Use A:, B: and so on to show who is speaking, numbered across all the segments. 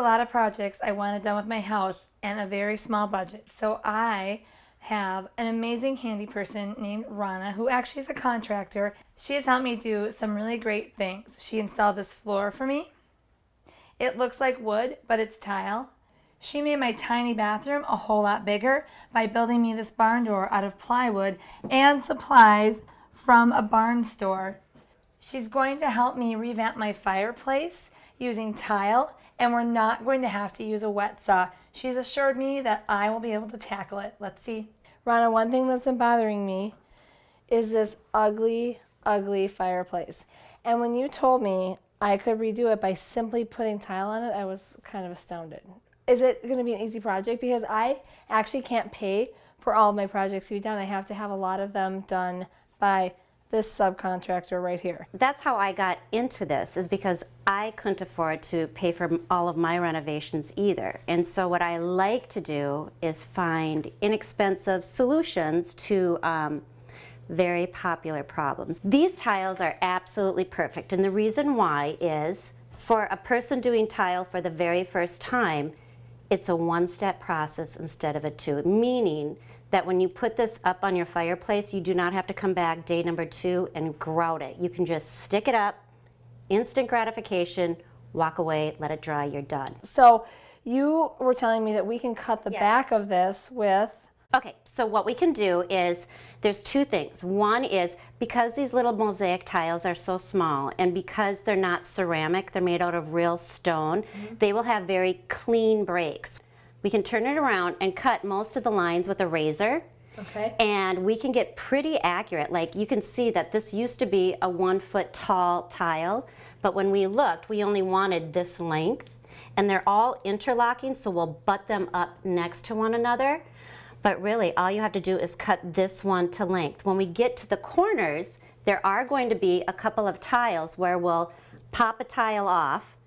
A: a lot of projects I wanted done with my house and a very small budget. So I have an amazing handy person named Rana, who actually is a contractor. She has helped me do some really great things. She installed this floor for me. It looks like wood, but it's tile. She made my tiny bathroom a whole lot bigger by building me this barn door out of plywood and supplies from a barn store. She's going to help me revamp my fireplace using tile, and we're not going to have to use a wet saw. She's assured me that I will be able to tackle it. Let's see. Rana, one thing that's been bothering me is this ugly, ugly fireplace. And when you told me I could redo it by simply putting tile on it, I was kind of astounded. Is it going to be an easy project? Because I actually can't pay for all of my projects to be done. I have to have a lot of them done by this subcontractor right here.
B: That's how I got into this, is because I couldn't afford to pay for all of my renovations either. And so what I like to do is find inexpensive solutions to very popular problems. These tiles are absolutely perfect, and the reason why is, for a person doing tile for the very first time, it's a one-step process instead of a two, meaning that when you put this up on your fireplace, you do not have to come back day number 2 and grout it. You can just stick it up, instant gratification, walk away, let it dry, you're done.
A: So you were telling me that we can cut the back of this with...
B: Okay, so what we can do is, there's 2 things. One is, because these little mosaic tiles are so small, and because they're not ceramic, they're made out of real stone, they will have very clean breaks. We can turn it around and cut most of the lines with a razor.
A: Okay.
B: And we can get pretty accurate. Like, you can see that this used to be a 1-foot tall tile, but when we looked, we only wanted this length. And they're all interlocking, so we'll butt them up next to one another. But really, all you have to do is cut this one to length. When we get to the corners, there are going to be a couple of tiles where we'll pop a tile off.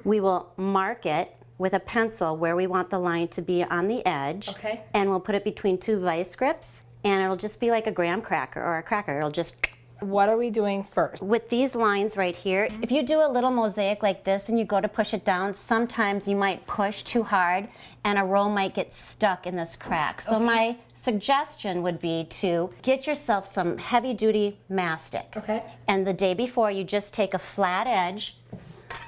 B: We will mark it with a pencil where we want the line to be on the edge.
A: Okay.
B: And we'll put it between 2 vice grips, and it'll just be like a graham cracker or a cracker. It'll just...
A: What are we doing first?
B: With these lines right here, if you do a little mosaic like this and you go to push it down, sometimes you might push too hard and a row might get stuck in this crack. So my suggestion would be to get yourself some heavy-duty mastic.
A: Okay.
B: And the day before, you just take a flat edge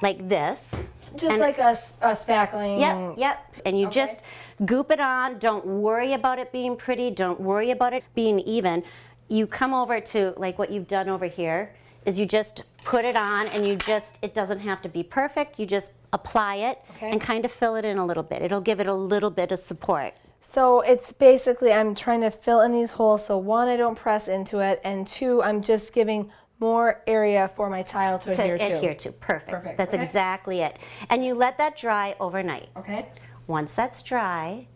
B: like this.
A: Just like a spackling.
B: Yep. And you just goop it on. Don't worry about it being pretty. Don't worry about it being even. You come over to, like what you've done over here, is you just put it on, and you just, it doesn't have to be perfect. You just apply it and kind of fill it in a little bit. It'll give it a little bit of support.
A: So it's basically, I'm trying to fill in these holes, so 1, I don't press into it, and 2, I'm just giving more area for my tile to adhere to.
B: Perfect. That's exactly it. And you let that dry overnight.
A: Okay.
B: Once that's dry,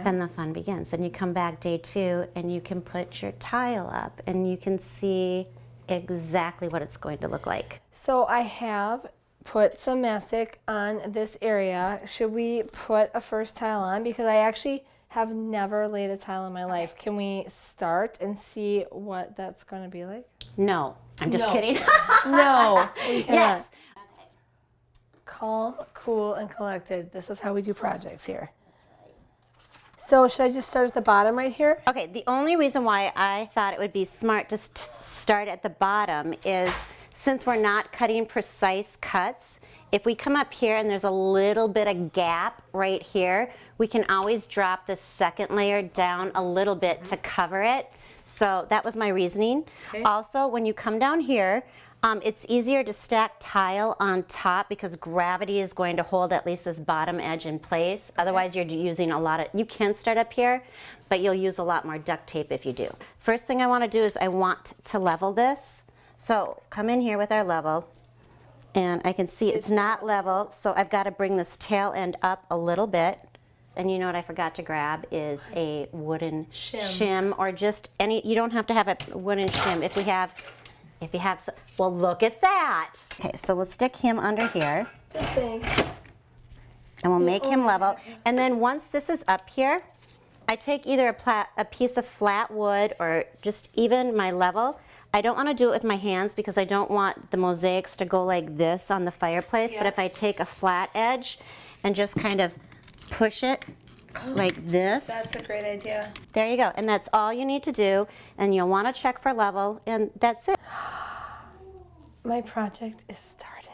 B: then the fun begins. And you come back day 2 and you can put your tile up and you can see exactly what it's going to look like.
A: So I have put some mastic on this area. Should we put a first tile on? Because I actually have never laid a tile in my life. Can we start and see what that's going to be like?
B: No, I'm just kidding.
A: No, we cannot.
B: Yes.
A: Calm, cool, and collected. This is how we do projects here. So should I just start at the bottom right here?
B: Okay, the only reason why I thought it would be smart to start at the bottom is, since we're not cutting precise cuts, if we come up here and there's a little bit of gap right here, we can always drop the second layer down a little bit to cover it. So that was my reasoning. Also, when you come down here, it's easier to stack tile on top because gravity is going to hold at least this bottom edge in place. Otherwise, you're using a lot of, you can start up here, but you'll use a lot more duct tape if you do. First thing I want to do is I want to level this. So come in here with our level, and I can see it's not level, so I've got to bring this tail end up a little bit. And you know what I forgot to grab is a wooden shim, or just any, you don't have to have a wooden shim. If you have some, well, look at that. Okay, so we'll stick him under here.
A: Just saying.
B: And we'll make him level. And then once this is up here, I take either a piece of flat wood or just even my level. I don't want to do it with my hands because I don't want the mosaics to go like this on the fireplace. But if I take a flat edge and just kind of push it like this.
A: That's a great idea.
B: There you go. And that's all you need to do. And you'll want to check for level, and that's it.
A: My project is started.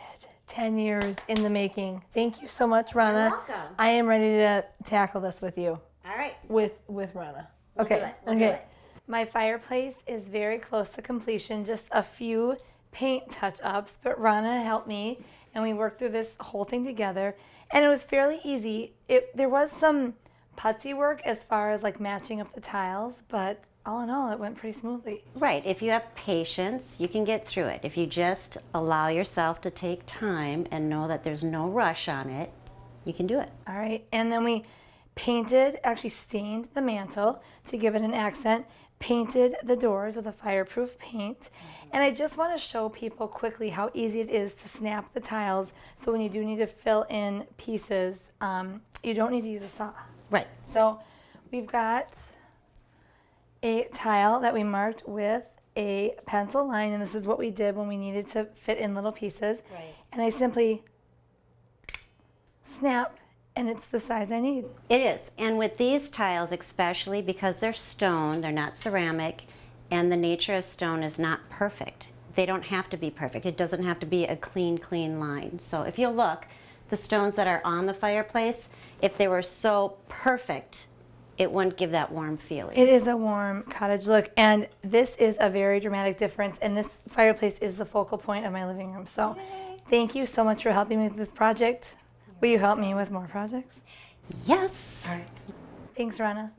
A: 10 years in the making. Thank you so much, Rana.
B: You're welcome.
A: I am ready to tackle this with you.
B: All right.
A: With Rana.
B: We'll do
A: Okay.
B: it. We'll do it.
A: My fireplace is very close to completion. Just a few paint touch-ups, but Rana helped me, and we worked through this whole thing together. And it was fairly easy. There was some putsy work as far as like matching up the tiles, but all in all, it went pretty smoothly.
B: Right. If you have patience, you can get through it. If you just allow yourself to take time and know that there's no rush on it, you can do it.
A: All right, and then we painted, actually stained the mantle to give it an accent, painted the doors with a fireproof paint, and I just want to show people quickly how easy it is to snap the tiles, so when you do need to fill in pieces, you don't need to use a saw.
B: Right.
A: So we've got a tile that we marked with a pencil line, and this is what we did when we needed to fit in little pieces.
B: Right.
A: And I simply snap, and it's the size I need.
B: It is. And with these tiles, especially because they're stone, they're not ceramic, and the nature of stone is not perfect. They don't have to be perfect. It doesn't have to be a clean line. So if you look, the stones that are on the fireplace, if they were so perfect, it wouldn't give that warm feeling.
A: It is a warm cottage look, and this is a very dramatic difference, and this fireplace is the focal point of my living room. So thank you so much for helping me with this project. Will you help me with more projects?
B: Yes.
A: All right. Thanks, Rana.